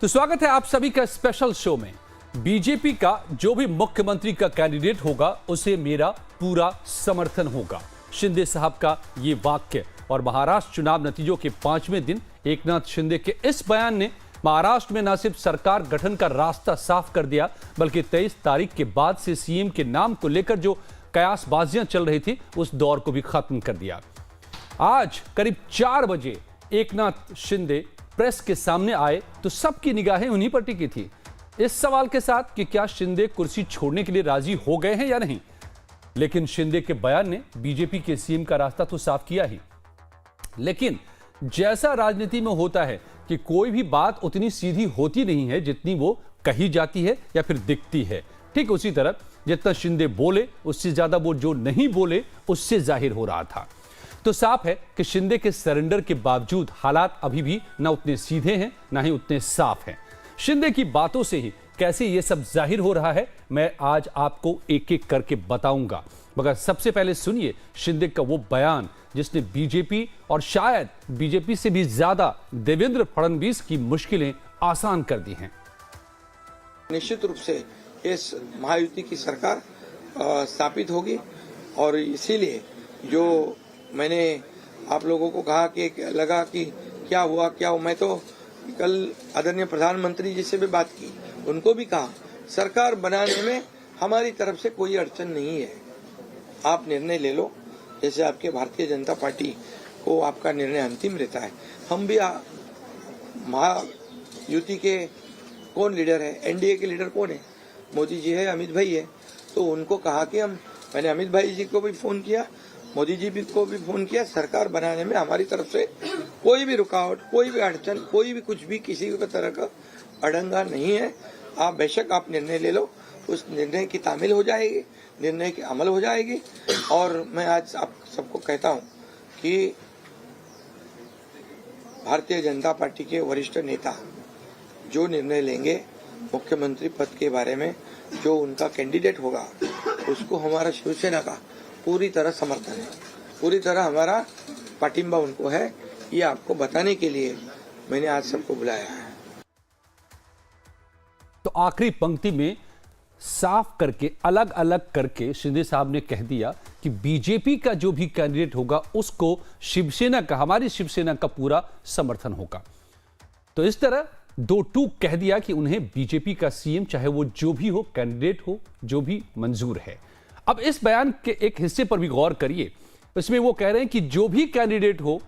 तो स्वागत है आप सभी का स्पेशल शो में। बीजेपी का जो भी मुख्यमंत्री का कैंडिडेट होगा उसे मेरा पूरा समर्थन होगा, शिंदे साहब का ये वाक्य। और महाराष्ट्र चुनाव नतीजों के 5वें दिन एकनाथ शिंदे के इस बयान ने महाराष्ट्र में न सिर्फ सरकार गठन का रास्ता साफ कर दिया, बल्कि 23 तारीख के बाद से सीएम के नाम को लेकर जो कयासबाजियां चल रही थी उस दौर को भी खत्म कर दिया। आज करीब 4 बजे एकनाथ शिंदे प्रेस के सामने आए तो सबकी निगाहें उन्हीं पर टिकी थी, इस सवाल के साथ कि क्या शिंदे कुर्सी छोड़ने के लिए राजी हो गए हैं या नहीं। लेकिन शिंदे के बयान ने बीजेपी के सीएम का रास्ता तो साफ किया ही। लेकिन जैसा राजनीति में होता है कि कोई भी बात उतनी सीधी होती नहीं है जितनी वो कही जाती है या फिर दिखती है, ठीक उसी तरह जितना शिंदे बोले उससे ज्यादा वो जो नहीं बोले उससे जाहिर हो रहा था। तो साफ है कि शिंदे के सरेंडर के बावजूद हालात अभी भी न उतने सीधे हैं न ही उतने साफ हैं। शिंदे की बातों से ही कैसे ये सब जाहिर हो रहा है मैं आज आपको एक एक करके बताऊंगा, मगर सबसे पहले सुनिए शिंदे का वो बयान जिसने बीजेपी और शायद बीजेपी से भी ज्यादा देवेंद्र फडणवीस की मुश्किलें आसान कर दी हैं। निश्चित रूप से इस महायुति की सरकार स्थापित होगी और इसीलिए जो मैंने आप लोगों को कहा कि लगा कि क्या हुआ, मैं तो कल आदरणीय प्रधानमंत्री जी से भी बात की, उनको भी कहा सरकार बनाने में हमारी तरफ से कोई अड़चन नहीं है, आप निर्णय ले लो। जैसे आपके भारतीय जनता पार्टी को आपका निर्णय अंतिम रहता है, हम भी महायुति के कौन लीडर है, एनडीए के लीडर कौन है, मोदी जी है, अमित भाई है, तो उनको कहा कि मैंने अमित भाई जी को भी फोन किया, मोदी जी को भी फोन किया, सरकार बनाने में हमारी तरफ से कोई भी रुकावट, कोई भी अड़चन, कोई भी कुछ भी किसी भी तरह का अड़ंगा नहीं है। आप बेशक आप निर्णय ले लो, उस निर्णय की तामील हो जाएगी, निर्णय की अमल हो जाएगी। और मैं आज आप सबको कहता हूं कि भारतीय जनता पार्टी के वरिष्ठ नेता जो निर्णय लेंगे मुख्यमंत्री पद के बारे में, जो उनका कैंडिडेट होगा उसको हमारा शिवसेना का पूरी तरह समर्थन है, पूरी तरह हमारा पाटिंबा उनको है। ये आपको बताने के लिए मैंने आज सबको बुलाया है। तो आखिरी पंक्ति में साफ करके अलग अलग करके शिंदे साहब ने कह दिया कि बीजेपी का जो भी कैंडिडेट होगा उसको शिवसेना का, हमारी शिवसेना का पूरा समर्थन होगा। तो इस तरह दो टूक कह दिया कि उन्हें बीजेपी का सीएम चाहे वो जो भी हो, कैंडिडेट हो, जो भी मंजूर है। अब इस बयान के एक हिस्से पर भी गौर करिए, इसमें वो कह रहे हैं कि जो भी कैंडिडेट हो,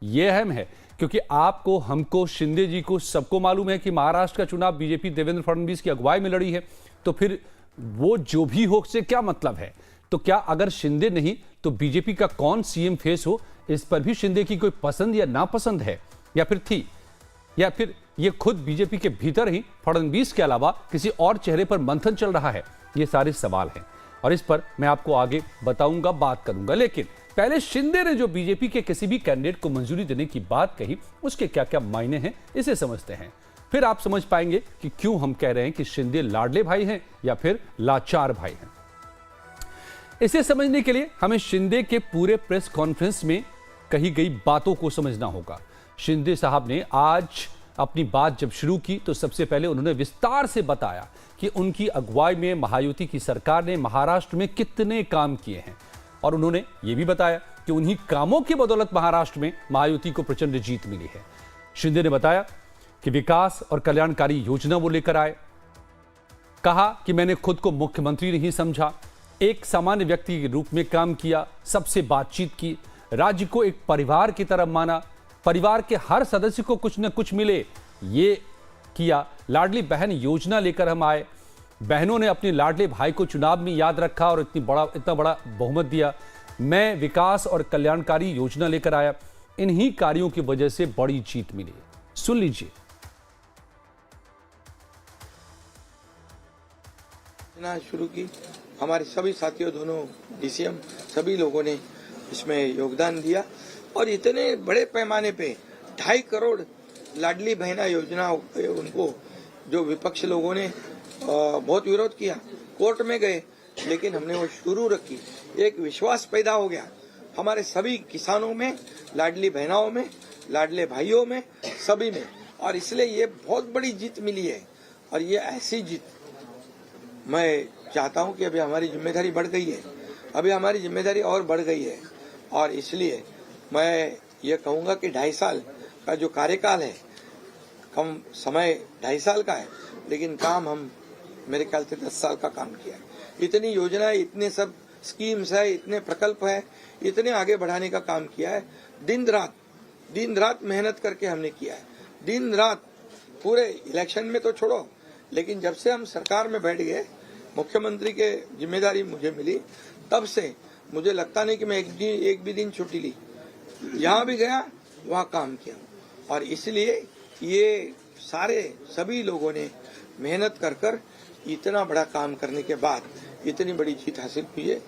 यह अहम है क्योंकि आपको, हमको, शिंदे जी को सबको मालूम है कि महाराष्ट्र का चुनाव बीजेपी देवेंद्र फडणवीस की अगुवाई में लड़ी है, तो फिर वो जो भी हो से क्या मतलब है। तो क्या अगर शिंदे नहीं तो बीजेपी का कौन सीएम फेस हो, इस पर भी शिंदे की कोई पसंद या नापसंद है या फिर थी, या फिर ये खुद बीजेपी के भीतर ही फडणवीस के अलावा किसी और चेहरे पर मंथन चल रहा है। ये सारे सवाल हैं और इस पर मैं आपको आगे बताऊंगा, बात करूंगा। लेकिन पहले शिंदे ने जो बीजेपी के किसी भी कैंडिडेट को मंजूरी देने की बात कही उसके क्या क्या मायने हैं इसे समझते हैं, फिर आप समझ पाएंगे कि क्यों हम कह रहे हैं कि शिंदे लाडले भाई हैं या फिर लाचार भाई हैं। इसे समझने के लिए हमें शिंदे के पूरे प्रेस कॉन्फ्रेंस में कही गई बातों को समझना होगा। शिंदे साहब ने आज अपनी बात जब शुरू की तो सबसे पहले उन्होंने विस्तार से बताया कि उनकी अगुवाई में महायुति की सरकार ने महाराष्ट्र में कितने काम किए हैं, और उन्होंने ये भी बताया कि उन्हीं कामों की बदौलत महाराष्ट्र में महायुति को प्रचंड जीत मिली है। शिंदे ने बताया कि विकास और कल्याणकारी योजना वो लेकर आए, कहा कि मैंने खुद को मुख्यमंत्री नहीं समझा, एक सामान्य व्यक्ति के रूप में काम किया, सबसे बातचीत की, राज्य को एक परिवार की तरह माना, परिवार के हर सदस्य को कुछ न कुछ मिले ये किया, लाडली बहन योजना लेकर हम आए, बहनों ने अपने लाडले भाई को चुनाव में याद रखा और इतना बड़ा बहुमत दिया, मैं विकास और कल्याणकारी योजना लेकर आया, इन्हीं कार्यों की वजह से बड़ी जीत मिली। सुन लीजिए। शुरू की हमारे सभी साथियों, दोनों डीसीएम, सभी लोगों ने इसमें योगदान दिया और इतने बड़े पैमाने पे 2.5 करोड़ लाडली बहना योजना उनको जो विपक्ष लोगों ने बहुत विरोध किया, कोर्ट में गए, लेकिन हमने वो शुरू रखी। एक विश्वास पैदा हो गया हमारे सभी किसानों में, लाडली बहनाओं में, लाडले भाइयों में, सभी में। और इसलिए ये बहुत बड़ी जीत मिली है। और ये ऐसी जीत मैं चाहता हूं कि अभी हमारी जिम्मेदारी बढ़ गई है, अभी हमारी जिम्मेदारी और बढ़ गई है। और इसलिए मैं ये कहूँगा कि 2.5 साल का जो कार्यकाल है, कम समय 2.5 साल का है, लेकिन काम हम मेरे ख्याल से 10 साल का काम किया है। इतनी योजनाएं, इतने सब स्कीम्स है, इतने प्रकल्प है, इतने आगे बढ़ाने का काम किया है। दिन रात मेहनत करके हमने किया है, दिन रात। पूरे इलेक्शन में तो छोड़ो, लेकिन जब से हम सरकार में बैठ गए, मुख्यमंत्री के जिम्मेदारी मुझे मिली, तब से मुझे लगता नहीं कि मैं एक भी दिन छुट्टी ली। जहाँ भी गया वहाँ काम किया। और इसलिए ये सभी लोगों ने मेहनत कर इतना बड़ा काम करने के बाद इतनी बड़ी जीत हासिल की है।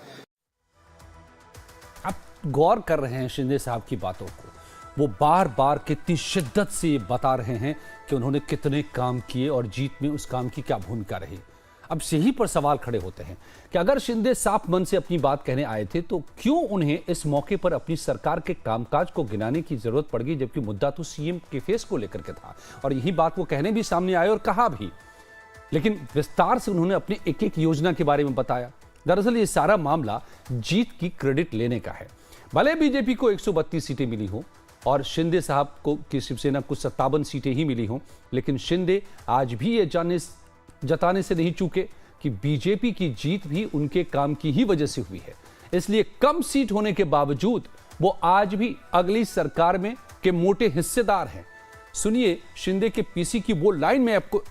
आप गौर कर रहे हैं शिंदे साहब की बातों को, वो बार बार कितनी शिद्दत से ये बता रहे हैं कि उन्होंने कितने काम किए और जीत में उस काम की क्या भूमिका रही। अब यही पर सवाल खड़े होते हैं कि अगर शिंदे साफ मन से अपनी बात कहने आए थे तो क्यों उन्हें इस मौके पर अपनी सरकार के कामकाज को गिनाने की जरूरत पड़ गई, जबकि मुद्दा तो सीएम के फेस को लेकर के था। और यही बात वो कहने भी सामने आए और कहा भी, लेकिन विस्तार से उन्होंने अपनी एक एक योजना के बारे में बताया। दरअसल ये सारा मामला जीत की क्रेडिट लेने का है। भले बीजेपी को 132 सीटें मिली हो और शिंदे साहब को की शिवसेना को 57 सीटें ही मिली हों, लेकिन शिंदे आज भी ये जताने से नहीं चूके कि बीजेपी की जीत भी उनके काम की ही वजह से हुई है। इसलिए कम सीट होने के बावजूद वो आज भी अगली सरकार में के मोटे हिस्सेदार हैं। सुनिए शिंदे के पीसी की वो लाइन में आपको,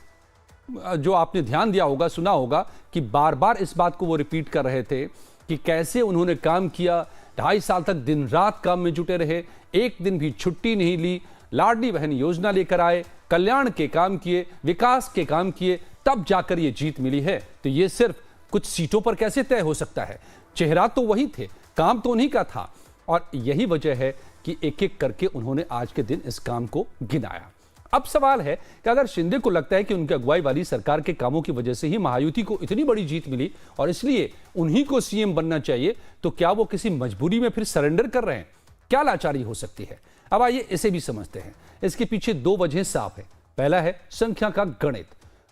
जो आपने ध्यान दिया होगा, सुना होगा कि बार बार इस बात को वो रिपीट कर रहे थे कि कैसे उन्होंने काम किया, 2.5 साल तक दिन रात काम में जुटे रहे, एक दिन भी छुट्टी नहीं ली, लाडली बहन योजना लेकर आए, कल्याण के काम किए, विकास के काम किए, तब जाकर ये जीत मिली है। तो ये सिर्फ कुछ सीटों पर कैसे तय हो सकता है? चेहरा तो वही थे, काम तो उन्हीं का था। और यही वजह है कि एक एक करके उन्होंने आज के दिन इस काम को गिनाया। अब सवाल है कि अगर शिंदे को लगता है कि उनकी अगुवाई वाली सरकार के कामों की वजह से ही महायुति को इतनी बड़ी जीत मिली और इसलिए उन्हीं को सीएम बनना चाहिए, तो क्या वो किसी मजबूरी में फिर सरेंडर कर रहे हैं? क्या लाचारी हो सकती है? अब आइए इसे भी समझते हैं। इसके पीछे 2 वजह साफ है। पहला है संख्या का गणित।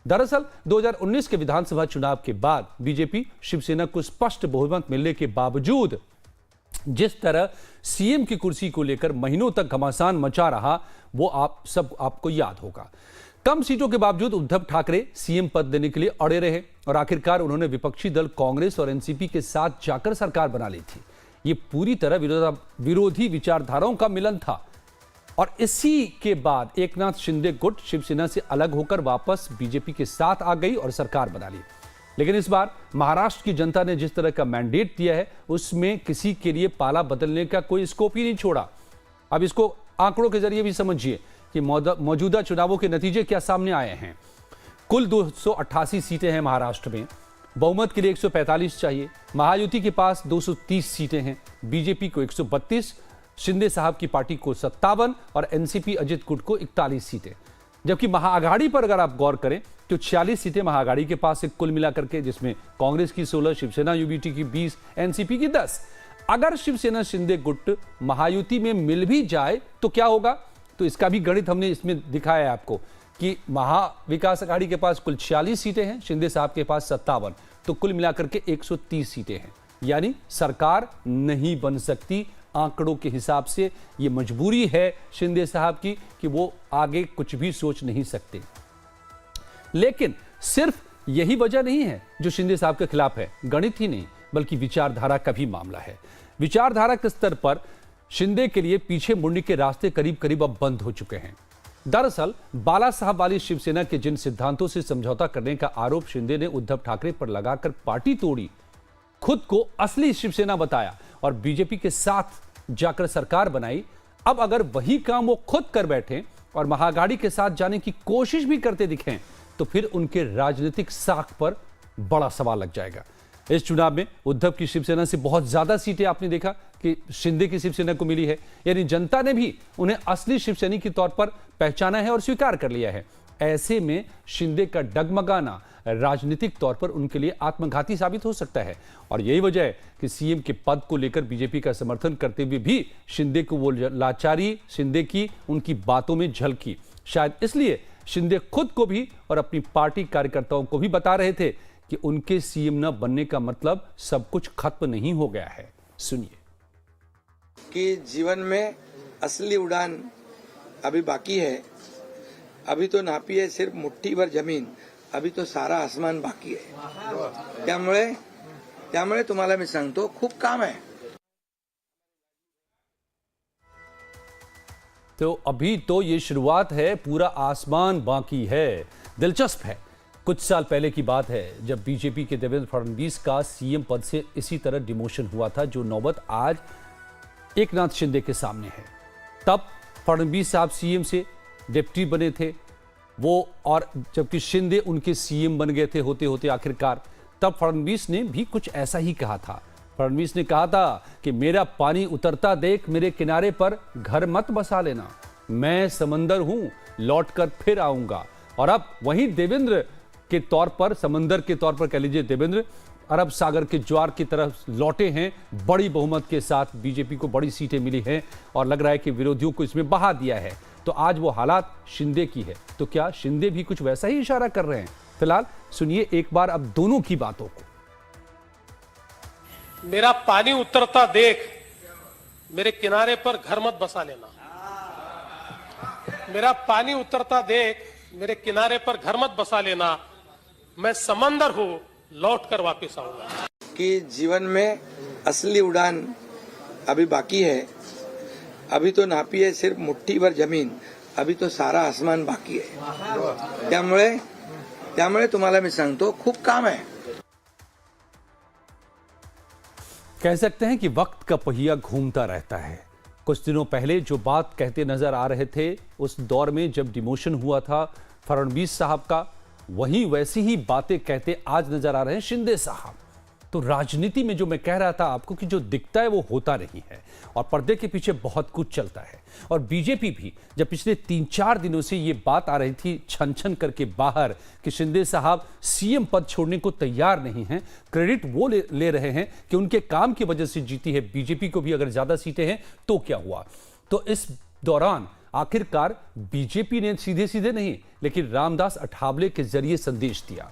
दरअसल 2019 के विधानसभा चुनाव के बाद बीजेपी शिवसेना को स्पष्ट बहुमत मिलने के बावजूद जिस तरह सीएम की कुर्सी को लेकर महीनों तक घमासान मचा रहा, वो आपको याद होगा। कम सीटों के बावजूद उद्धव ठाकरे सीएम पद देने के लिए अड़े रहे और आखिरकार उन्होंने विपक्षी दल कांग्रेस और एनसीपी के साथ जाकर सरकार बना ली थी। ये पूरी तरह विरोधी विचारधाराओं का मिलन था। और इसी के बाद एकनाथ शिंदे गुट शिवसेना से अलग होकर वापस बीजेपी के साथ आ गई और सरकार बना ली। लेकिन इस बार महाराष्ट्र की जनता ने जिस तरह का मैंडेट दिया है, उसमें किसी के लिए पाला बदलने का कोई स्कोप ही नहीं छोड़ा। अब इसको आंकड़ों के जरिए भी समझिए कि मौजूदा चुनावों के नतीजे क्या सामने आए हैं। कुल 288 सीटें हैं महाराष्ट्र में, बहुमत के लिए 145 चाहिए। महायुति के पास 230 सीटें हैं, बीजेपी को 132, शिंदे साहब की पार्टी को 57 और एनसीपी अजित गुट को 41 सीटें। जबकि महाआघाड़ी पर अगर आप गौर करें तो 46 सीटें महाआघाड़ी के पास एक कुल मिलाकर के, जिसमें कांग्रेस की 16, शिवसेना यूबीटी की 20, एनसीपी की 10। अगर शिवसेना शिंदे गुट महायुति में मिल भी जाए तो क्या होगा? तो इसका भी गणित हमने इसमें दिखाया है आपको कि महाविकास अघाड़ी के पास कुल 46 सीटें हैं, शिंदे साहब के पास 57, तो कुल मिलाकर के 130 सीटें हैं। यानी सरकार नहीं बन सकती। आंकड़ों के हिसाब से ये मजबूरी है शिंदे साहब की कि वो आगे कुछ भी सोच नहीं सकते। लेकिन सिर्फ यही वजह नहीं है जो शिंदे साहब के खिलाफ है, गणित ही नहीं बल्कि विचारधारा का भी मामला है। विचारधारा के स्तर पर शिंदे के लिए पीछे मुड़ने के रास्ते करीब करीब अब बंद हो चुके हैं। दरअसल बाला साहब वाली शिवसेना के जिन सिद्धांतों से समझौता करने का आरोप शिंदे ने उद्धव ठाकरे पर लगाकर पार्टी तोड़ी, खुद को असली शिवसेना बताया और बीजेपी के साथ जाकर सरकार बनाई, अब अगर वही काम वो खुद कर बैठे और महाआघाड़ी के साथ जाने की कोशिश भी करते दिखें तो फिर उनके राजनीतिक साख पर बड़ा सवाल लग जाएगा। इस चुनाव में उद्धव की शिवसेना से बहुत ज्यादा सीटें आपने देखा कि शिंदे की शिवसेना को मिली है, यानी जनता ने भी उन्हें असली शिवसैनिक के तौर पर पहचाना है और स्वीकार कर लिया है। ऐसे में शिंदे का डगमगाना राजनीतिक तौर पर उनके लिए आत्मघाती साबित हो सकता है और यही वजह है कि सीएम के पद को लेकर बीजेपी का समर्थन करते हुए भी शिंदे को वो लाचारी शिंदे की उनकी बातों में झलकी। शायद इसलिए शिंदे खुद को भी और अपनी पार्टी कार्यकर्ताओं को भी बता रहे थे कि उनके सीएम न बनने का मतलब सब कुछ खत्म नहीं हो गया है। सुनिए। कि जीवन में असली उड़ान अभी बाकी है, अभी तो नापी है सिर्फ मुट्ठी भर जमीन, अभी तो सारा आसमान बाकी आहे। त्यामुळे तुम्हाला मी सांगतो खूप काम आहे। तो अभी तो ये शुरुआत है, पूरा आसमान बाकी है। दिलचस्प है, कुछ साल पहले की बात है जब बीजेपी के देवेंद्र फडणवीस का सीएम पद से इसी तरह डिमोशन हुआ था, जो नौबत आज एकनाथ शिंदे के सामने है। तब फडणवीस साहब सीएम से डिप्टी बने थे वो, और जबकि शिंदे उनके सीएम बन गए थे होते होते आखिरकार। तब फडणवीस ने भी कुछ ऐसा ही कहा था। फडणवीस ने कहा था कि मेरा पानी उतरता देख मेरे किनारे पर घर मत बसा लेना, मैं समंदर हूं, लौटकर फिर आऊंगा। और अब वहीं देवेंद्र के तौर पर, समंदर के तौर पर कह लीजिए, देवेंद्र अरब सागर के ज्वार की तरफ लौटे हैं। बड़ी बहुमत के साथ बीजेपी को बड़ी सीटें मिली हैं और लग रहा है कि विरोधियों को इसमें बहा दिया है। तो आज वो हालात शिंदे की है, तो क्या शिंदे भी कुछ वैसा ही इशारा कर रहे हैं? फिलहाल सुनिए एक बार अब दोनों की बातों को। मेरा पानी उतरता देख मेरे किनारे पर घर मत बसा लेना, मेरा पानी उतरता देख मेरे किनारे पर घर मत बसा लेना, मैं समंदर हूं, लौट कर वापिस आऊंगा। कि जीवन में असली उड़ान अभी बाकी है, अभी तो नापी है सिर्फ मुट्ठी भर जमीन, अभी तो सारा आसमान बाकी आहे। त्यामुळे तुम्हाला मी सांगतो खूप काम आहे। कह सकते हैं कि वक्त का पहिया घूमता रहता है। कुछ दिनों पहले जो बात कहते नजर आ रहे थे उस दौर में जब डिमोशन हुआ था फडणवीस साहब का, वहीं वैसी ही बातें कहते आज नजर आ रहे हैं शिंदे साहब। तो राजनीति में जो मैं कह रहा था आपको कि जो दिखता है वो होता नहीं है और पर्दे के पीछे बहुत कुछ चलता है। और बीजेपी भी जब पिछले 3-4 दिनों से ये बात आ रही थी छन छन करके बाहर कि शिंदे साहब सीएम पद छोड़ने को तैयार नहीं हैं, क्रेडिट वो ले रहे हैं कि उनके काम की वजह से जीती है बीजेपी, को भी अगर ज्यादा सीटें हैं तो क्या हुआ। तो इस दौरान आखिरकार बीजेपी ने सीधे सीधे नहीं लेकिन रामदास अठावले के जरिए संदेश दिया।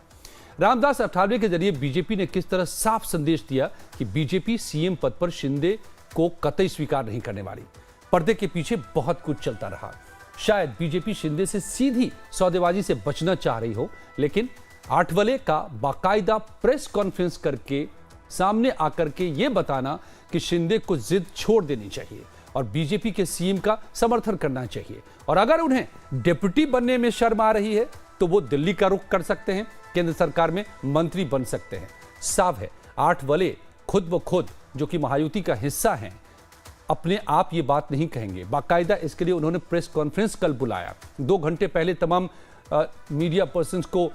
रामदास अठावले के जरिए बीजेपी ने किस तरह साफ संदेश दिया कि बीजेपी सीएम पद पर शिंदे को कतई स्वीकार नहीं करने वाली। पर्दे के पीछे बहुत कुछ चलता रहा। शायद बीजेपी शिंदे से सीधी सौदेबाजी से बचना चाह रही हो, लेकिन आठवले का बाकायदा प्रेस कॉन्फ्रेंस करके सामने आकर के ये बताना कि शिंदे को जिद छोड़ देनी चाहिए और बीजेपी के सीएम का समर्थन करना चाहिए, और अगर उन्हें डिप्टी बनने में शर्म आ रही है तो वो दिल्ली का रुख कर सकते हैं, केंद्र सरकार में मंत्री बन सकते हैं। साफ है आठवले खुद ब खुद जो कि महायुति का हिस्सा हैं अपने आप ये बात नहीं कहेंगे। बाकायदा इसके लिए उन्होंने प्रेस कॉन्फ्रेंस कल बुलाया। 2 घंटे पहले तमाम मीडिया पर्सन्स को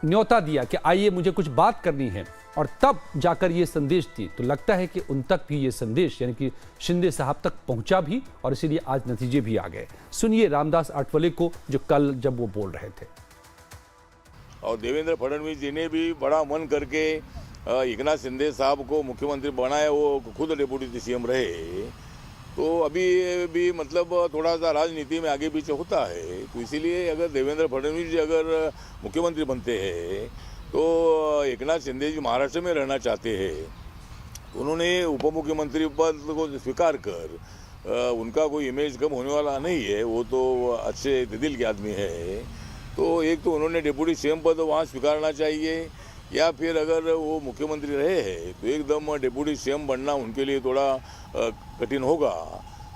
न्योता दिया कि आइए मुझे कुछ बात करनी है, और तब जाकर ये संदेश दी। तो लगता है कि उन तक भी ये संदेश यानी कि शिंदे साहब तक पहुंचा भी, और इसीलिए आज नतीजे भी आ गए। सुनिए रामदास आठवले को जो कल जब वो बोल रहे थे। और देवेंद्र फडणवीस जी ने भी बड़ा मन करके एकनाथ शिंदे साहब को मुख्यमंत्री बनाया, वो खुद डिप्टी सीएम रहे। तो अभी भी मतलब थोड़ा सा राजनीति में आगे पीछे होता है, तो इसीलिए अगर देवेंद्र फडणवीस जी अगर मुख्यमंत्री बनते हैं तो एकनाथ शिंदे जी महाराष्ट्र में रहना चाहते हैं। उन्होंने उप मुख्यमंत्री पद को स्वीकार कर उनका कोई इमेज कम होने वाला नहीं है, वो तो अच्छे दिल के आदमी है। तो एक तो उन्होंने डिप्टी सीएम पद वहाँ स्वीकारना चाहिए, या फिर अगर वो मुख्यमंत्री रहे हैं तो एकदम डिप्टी सीएम बनना उनके लिए थोड़ा कठिन होगा।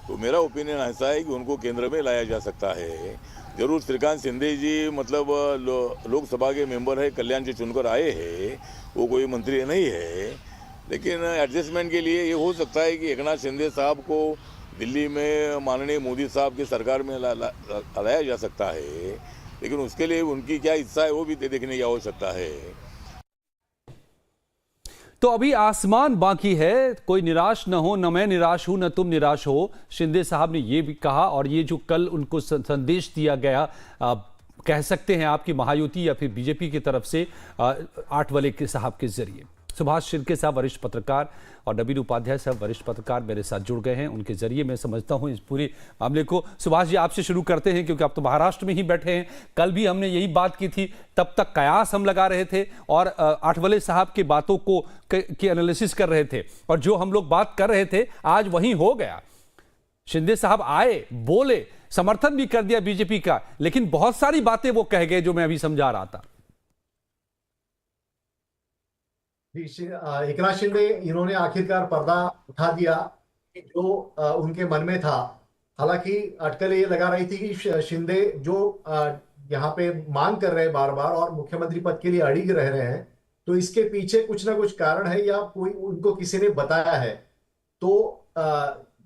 तो मेरा ओपिनियन ऐसा है कि उनको केंद्र में लाया जा सकता है। जरूर श्रीकांत शिंदे जी मतलब लोकसभा के मेंबर है, कल्याण से चुनकर आए हैं, वो कोई मंत्री नहीं है, लेकिन एडजस्टमेंट के लिए ये हो सकता है कि एकनाथ शिंदे साहब को दिल्ली में माननीय मोदी साहब की सरकार में लाया जा सकता है, लेकिन उसके लिए उनकी क्या इच्छा है वो भी देखने की आवश्यकता है। तो अभी आसमान बाकी है, कोई निराश न हो, न मैं निराश हूं न तुम निराश हो, शिंदे साहब ने यह भी कहा। और ये जो कल उनको संदेश दिया गया, कह सकते हैं आपकी महायुति या फिर बीजेपी की तरफ से आठवले के साहब के जरिए। सुभाष शिर्के साहब वरिष्ठ पत्रकार और नवीन उपाध्याय साहब वरिष्ठ पत्रकार मेरे साथ जुड़ गए हैं। उनके जरिए मैं समझता हूं इस पूरे मामले को। सुभाष जी, आपसे शुरू करते हैं क्योंकि आप तो महाराष्ट्र में ही बैठे हैं। कल भी हमने यही बात की थी, तब तक कयास हम लगा रहे थे और आठवले साहब की बातों को की एनालिसिस कर रहे थे, और जो हम लोग बात कर रहे थे आज वही हो गया। शिंदे साहब आए, बोले, समर्थन भी कर दिया बीजेपी का, लेकिन बहुत सारी बातें वो कह गए जो मैं अभी समझा रहा था। एकनाथ शिंदे इन्होंने आखिरकार पर्दा उठा दिया कि जो उनके मन में था। हालांकि अटकल ये लगा रही थी कि शिंदे जो यहाँ पे मांग कर रहे हैं बार बार और मुख्यमंत्री पद के लिए अड़िग रह रहे हैं, तो इसके पीछे कुछ ना कुछ कारण है या कोई उनको किसी ने बताया है। तो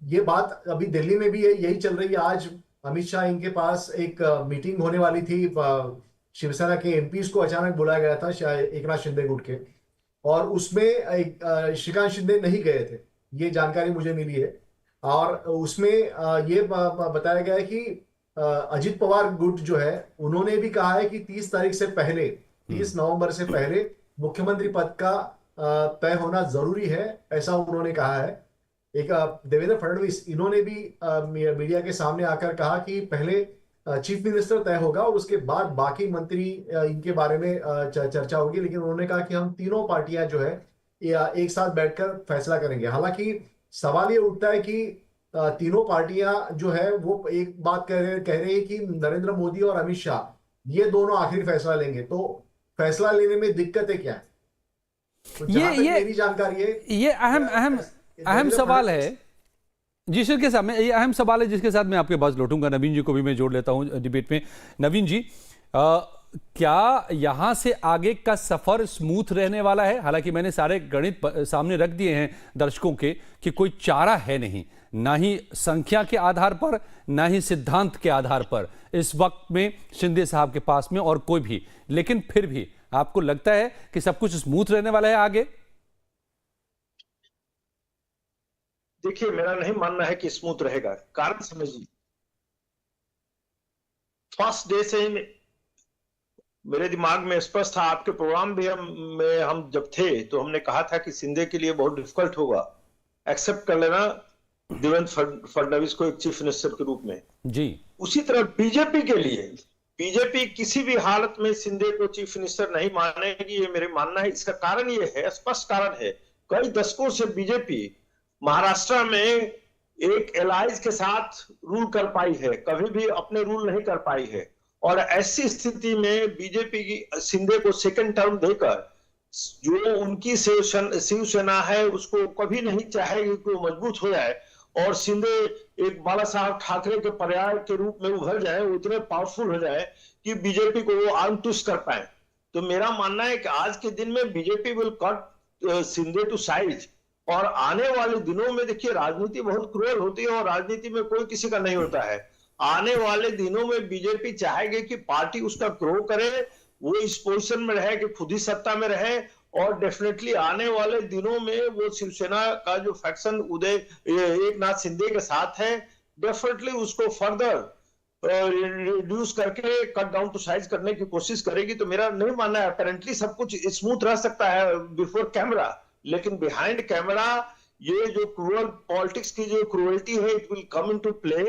ये बात अभी दिल्ली में भी यही चल रही है। आज अमित शाह इनके पास एक मीटिंग होने वाली थी, शिवसेना के एमपीज को अचानक बुलाया गया था एकनाथ शिंदे गुट के, और उसमें श्रीकांत शिंदे नहीं गए थे, ये जानकारी मुझे मिली है। और उसमें ये बताया गया है कि अजित पवार गुट जो है उन्होंने भी कहा है कि 30 तारीख से पहले, 30 नवंबर से पहले मुख्यमंत्री पद का तय होना जरूरी है, ऐसा उन्होंने कहा है। एक देवेंद्र फडणवीस इन्होंने भी मीडिया के सामने आकर कहा कि पहले चीफ मिनिस्टर तय होगा और उसके बाद बाकी मंत्री इनके बारे में चर्चा होगी, लेकिन उन्होंने कहा कि हम तीनों पार्टियां जो है एक साथ बैठकर फैसला करेंगे। हालांकि सवाल ये उठता है कि तीनों पार्टियां जो है वो एक बात कह रही है कि नरेंद्र मोदी और अमित शाह ये दोनों आखिरी फैसला लेंगे, तो फैसला लेने में दिक्कतें क्या है? तो ये मेरी जानकारी है, ये अहम सवाल है जी शिर्के साहब। ये अहम सवाल है जिसके साथ मैं आपके पास लौटूंगा। नवीन जी को भी मैं जोड़ लेता हूं डिबेट में। नवीन जी, क्या यहां से आगे का सफर स्मूथ रहने वाला है? हालांकि मैंने सारे गणित सामने रख दिए हैं दर्शकों के कि कोई चारा है नहीं, ना ही संख्या के आधार पर, ना ही सिद्धांत के आधार पर इस वक्त में शिंदे साहब के पास में और कोई भी। लेकिन फिर भी आपको लगता है कि सब कुछ स्मूथ रहने वाला है आगे? देखिए, मेरा नहीं मानना है कि स्मूथ रहेगा। कारण समझिए, फर्स्ट डे से ही मेरे दिमाग में स्पष्ट था। आपके प्रोग्राम भी हम जब थे तो हमने कहा था कि शिंदे के लिए बहुत डिफिकल्ट होगा एक्सेप्ट कर लेना देवेंद्र फडणवीस को एक चीफ मिनिस्टर के रूप में जी। उसी तरह बीजेपी के लिए, बीजेपी किसी भी हालत में शिंदे को चीफ मिनिस्टर नहीं मानेगी, ये मेरे मानना है। इसका कारण ये है, स्पष्ट कारण है, कई दशकों से बीजेपी महाराष्ट्र में एक एलाइज के साथ रूल कर पाई है, कभी भी अपने रूल नहीं कर पाई है। और ऐसी स्थिति में बीजेपी की शिंदे को सेकंड टर्म देकर जो उनकी शिवसेना है उसको कभी नहीं चाहेगी कि वो मजबूत हो जाए और शिंदे एक बाला साहब ठाकरे के पर्याय के रूप में उभर जाए, वो इतने पावरफुल हो जाए कि बीजेपी को वो आर्म ट्विस्ट कर पाए। तो मेरा मानना है कि आज के दिन में BJP will cut Shinde to size. और आने वाले दिनों में देखिए, राजनीति बहुत क्रूर होती है और राजनीति में कोई किसी का नहीं होता है। आने वाले दिनों में बीजेपी चाहेगी कि पार्टी उसका ग्रो करे, वो इस पोजीशन में रहे कि खुद ही सत्ता में रहे। और डेफिनेटली आने वाले दिनों में वो शिवसेना का जो फैक्शन उदय एकनाथ शिंदे के साथ है, डेफिनेटली उसको फर्दर रिड्यूस करके कट डाउन टू साइज करने की कोशिश करेगी। तो मेरा नहीं मानना है, अपेरेंटली सब कुछ स्मूथ रह सकता है बिफोर कैमरा, लेकिन बिहाइंड कैमरा ये जो क्रूअल पॉलिटिक्स की जो क्रूअल्टी है, it will come into play.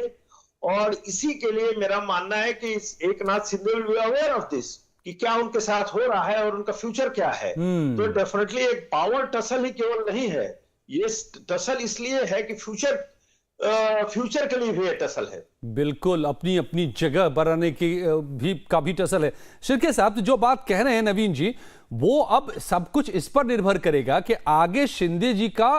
और इसी के लिए मेरा मानना है कि Eknath Shinde will be aware of this कि क्या उनके साथ हो रहा है और उनका फ्यूचर क्या है। तो डेफिनेटली एक पावर टसल ही केवल नहीं है, ये टसल इसलिए है कि फ्यूचर के लिए भी ये टसल है। बिल्कुल, अपनी अपनी जगह बनाने की का भी टसल है। शिर्के साहब, तो जो बात कह रहे हैं नवीन जी, वो अब सब कुछ इस पर निर्भर करेगा कि आगे शिंदे जी का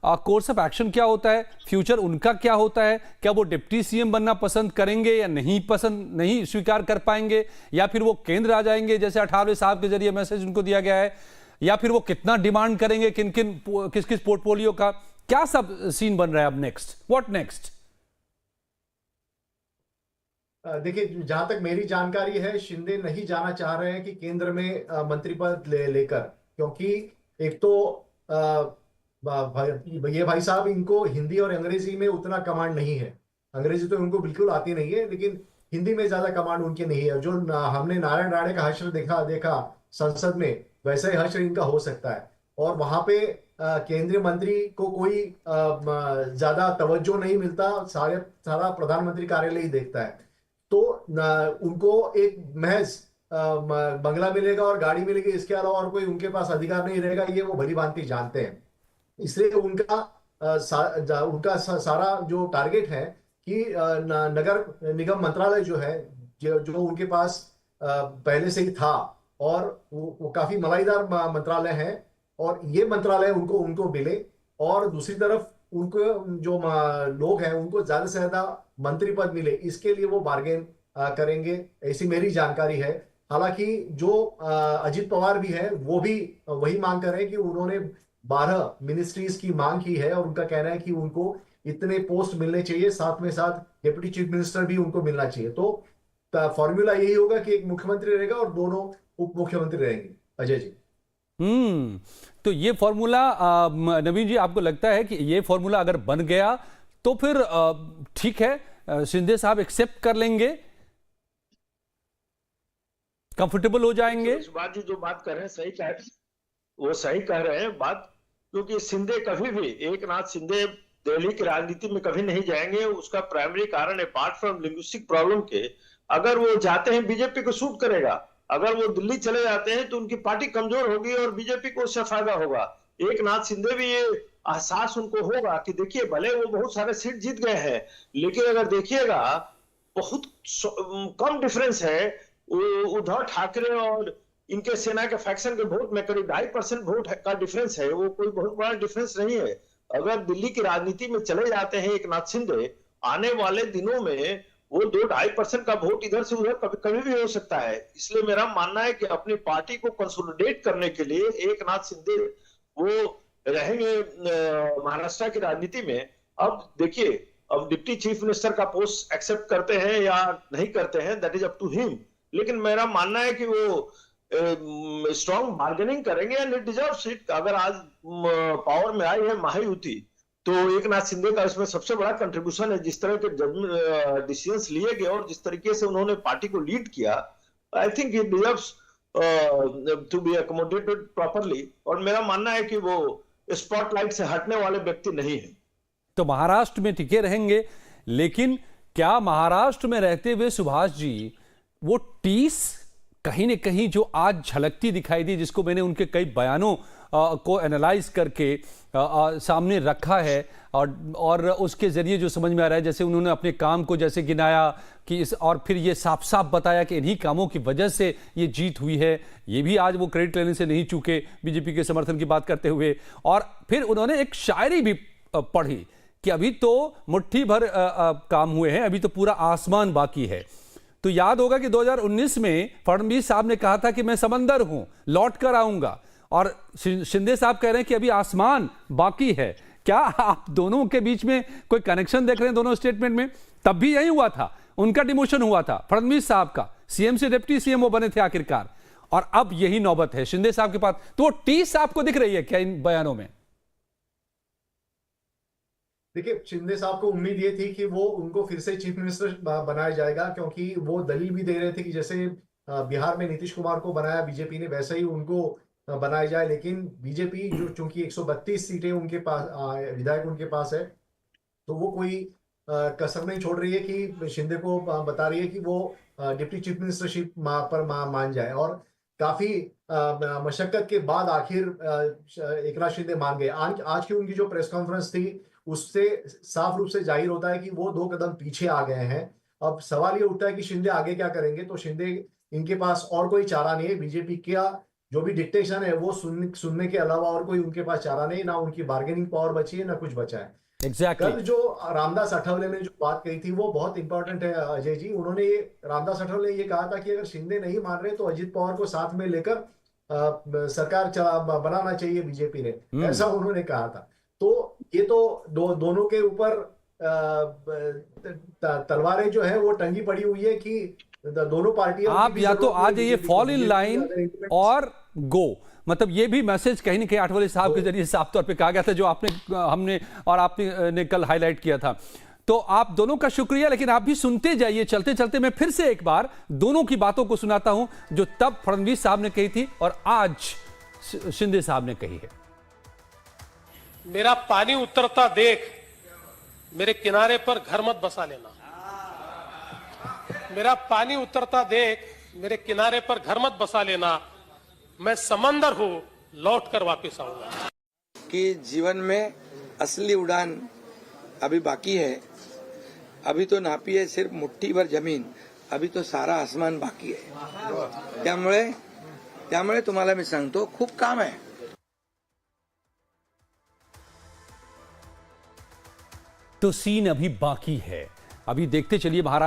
कोर्स ऑफ एक्शन क्या होता है, फ्यूचर उनका क्या होता है। क्या वो डिप्टी सीएम बनना पसंद करेंगे या नहीं स्वीकार कर पाएंगे, या फिर वो केंद्र आ जाएंगे जैसे अठावले साहब के जरिए मैसेज उनको दिया गया है, या फिर वो कितना डिमांड करेंगे किस किस पोर्टफोलियो का, क्या सब सीन बन रहा है अब नेक्स्ट, व्हाट नेक्स्ट? देखिए, जहां तक मेरी जानकारी है, शिंदे नहीं जाना चाह रहे हैं कि केंद्र में मंत्री पद लेकर, क्योंकि एक तो ये भाई साहब, इनको हिंदी और अंग्रेजी में उतना कमांड नहीं है। अंग्रेजी तो उनको बिल्कुल आती नहीं है, लेकिन हिंदी में ज्यादा कमांड उनकी नहीं है। जो हमने नारायण राणे का हश्र देखा संसद में, वैसे ही हश्र इनका हो सकता है। और वहां पे केंद्रीय मंत्री को कोई ज्यादा तवज्जो नहीं मिलता, सारा प्रधानमंत्री कार्यालय ही देखता है। तो उनको एक महज बंगला मिलेगा और गाड़ी मिलेगी, इसके अलावा और कोई उनके पास अधिकार नहीं रहेगा, ये वो भली भांति जानते हैं। इसलिए उनका सारा जो टारगेट है कि नगर निगम मंत्रालय जो है, जो उनके पास पहले से ही था, और वो काफी मलाईदार मंत्रालय है, और ये मंत्रालय उनको मिले, और दूसरी तरफ उनको जो लोग हैं उनको ज्यादा से ज्यादा मंत्री पद मिले, इसके लिए वो बार्गेन करेंगे, ऐसी मेरी जानकारी है। हालांकि जो अजित पवार भी है वो भी वही मांग कर रहे हैं कि उन्होंने 12 मिनिस्ट्रीज की मांग की है, और उनका कहना है कि उनको इतने पोस्ट मिलने चाहिए, साथ में साथ डिप्टी चीफ मिनिस्टर भी उनको मिलना चाहिए। तो फॉर्मूला यही होगा कि एक मुख्यमंत्री रहेगा और दोनों उप मुख्यमंत्री रहेंगे। अजय जी, तो ये फॉर्मूला नवीन जी, आपको लगता है कि ये फॉर्मूला अगर बन गया तो फिर ठीक है, शिंदे साहब एक्सेप्ट कर लेंगे, कंफर्टेबल हो जाएंगे? बात जी जो बात कर रहे हैं सही कह रहे हैं, वो सही कह रहे हैं बात, क्योंकि शिंदे कभी भी, एक नाथ शिंदे दिल्ली की राजनीति में कभी नहीं जाएंगे। उसका प्राइमरी कारण अपार्ट फ्रॉम लिंग्विस्टिक प्रॉब्लम के, अगर वो जाते हैं बीजेपी को सूट करेगा, अगर वो दिल्ली चले जाते हैं तो उनकी पार्टी कमजोर होगी और बीजेपी को उससे फायदा होगा। एक नाथ शिंदे भी ये एहसास उनको होगा कि देखिए भले वो बहुत सारे सीट जीत गए हैं, लेकिन अगर देखिएगा बहुत कम डिफरेंस है उद्धव ठाकरे और इनके सेना के फैक्शन के वोट में, करीब 2.5% वोट का डिफरेंस है, वो कोई बहुत बड़ा डिफरेंस नहीं है। अगर दिल्ली की राजनीति में चले जाते हैं एक नाथ शिंदे, आने वाले दिनों में वो 2-2.5% का वोट इधर से उधर कभी भी हो सकता है। इसलिए मेरा मानना है कि अपनी पार्टी को कंसोलिडेट करने के लिए एक नाथ शिंदे वो रहेंगे महाराष्ट्र की राजनीति में। अब देखिए, अब डिप्टी चीफ मिनिस्टर का पोस्ट एक्सेप्ट करते हैं या नहीं करते हैं, that is up to him, लेकिन मेरा मानना है कि वो स्ट्रॉन्ग बार्गेनिंग करेंगे एंड इट डिजर्व सीट। अगर आज पावर में आई है महायुति, तो एक नाथ शिंदे का इसमें सबसे बड़ा कंट्रीब्यूशन है। जिस तरह के डिसीजंस लिए गए और जिस तरीके से उन्होंने पार्टी को लीड किया, I think it deserves to be accommodated properly, और मेरा मानना है कि वो स्पॉटलाइट से हटने वाले व्यक्ति नहीं है। तो महाराष्ट्र में टिके रहेंगे, लेकिन क्या महाराष्ट्र में रहते हुए सुभाष जी वो टीस कहीं न कहीं जो आज झलकती दिखाई दी, जिसको मैंने उनके कई बयानों को एनालाइज करके सामने रखा है, और उसके जरिए जो समझ में आ रहा है, जैसे उन्होंने अपने काम को जैसे गिनाया कि और फिर ये साफ साफ बताया कि इन्हीं कामों की वजह से ये जीत हुई है, ये भी आज वो क्रेडिट लेने से नहीं चूके बीजेपी के समर्थन की बात करते हुए। और फिर उन्होंने एक शायरी भी पढ़ी कि अभी तो मुट्ठी भर काम हुए हैं, अभी तो पूरा आसमान बाकी है। तो याद होगा कि 2019 में फडणवीस साहब ने कहा था कि मैं समंदर हूं, लौट कर आऊंगा, और शिंदे साहब कह रहे हैं कि अभी आसमान बाकी है। क्या आप दोनों के बीच में कोई कनेक्शन देख रहे हैं दोनों स्टेटमेंट में? तब भी यही हुआ था, उनका डिमोशन हुआ था, फडणवीस साहब का सीएम से डिप्टी सीएम वो बने थे आखिरकार, और अब यही नौबत है शिंदे साहब के पास। तो वो टीस आपको दिख रही है क्या इन बयानों में? देखिए, शिंदे साहब को उम्मीद ये थी कि वो उनको फिर से चीफ मिनिस्टर बनाया जाएगा, क्योंकि वो दलील भी दे रहे थे कि जैसे बिहार में नीतीश कुमार को बनाया बीजेपी ने, वैसे ही उनको बनाया जाए। लेकिन बीजेपी जो चूंकि 132 सीटें उनके पास, विधायक उनके पास है, तो वो कोई कसर नहीं छोड़ रही है कि शिंदे को बता रही है कि वो डिप्टी चीफ मिनिस्टरशिप पर मान जाए। और काफी मशक्कत के बाद आखिर एकनाथ शिंदे मान गए। आज की उनकी जो प्रेस कॉन्फ्रेंस थी, उससे साफ रूप से जाहिर होता है कि वो 2 कदम पीछे आ गए हैं। अब सवाल ये उठता है कि शिंदे आगे क्या करेंगे। तो शिंदे, इनके पास और कोई चारा नहीं है, बीजेपी का जो भी डिक्टेशन है वो सुनने के अलावा और कोई उनके पास चारा नहीं, ना उनकी बार्गेनिंग पावर बची है, ना कुछ बचा है। Exactly. कल जो रामदास अठावले ने जो बात कही थी वो बहुत इंपॉर्टेंट है अजय जी। उन्होंने रामदास अठावले ने ये कहा था कि अगर शिंदे नहीं मान रहे तो अजित पवार को साथ में लेकर सरकार बनाना चाहिए बीजेपी ने, ऐसा उन्होंने कहा था। तो ये तो दोनों के ऊपर तलवारें जो है वो टंगी पड़ी हुई है कि दोनों पार्टियां, आप या तो आ जाइए फॉल इन लाइन और गो, मतलब ये भी मैसेज कहीं ना कहीं आठवले साहब के जरिए साफ तौर पे कहा गया था, जो हमने और आपने कल हाईलाइट किया था। तो आप दोनों का शुक्रिया, लेकिन आप भी सुनते जाइए। चलते चलते मैं फिर से एक बार दोनों की बातों को सुनाता हूं, जो तब फडणवीस साहब ने कही थी और आज शिंदे साहब ने कही है। मेरा पानी उतरता देख मेरे किनारे पर घर मत बसा लेना। मेरा पानी उतरता देख मेरे किनारे पर घर मत बसा लेना। मैं समंदर हूं, लौट कर वापस आऊंगा। कि जीवन में असली उड़ान अभी बाकी है। अभी तो नापी है सिर्फ मुट्ठी भर जमीन, अभी तो सारा आसमान बाकी आहे। त्यामुळे तुम्हाला मी सांगतो खूप काम आहे। तो सीन अभी बाकी है। अभी देखते चलिए महाराष्ट्र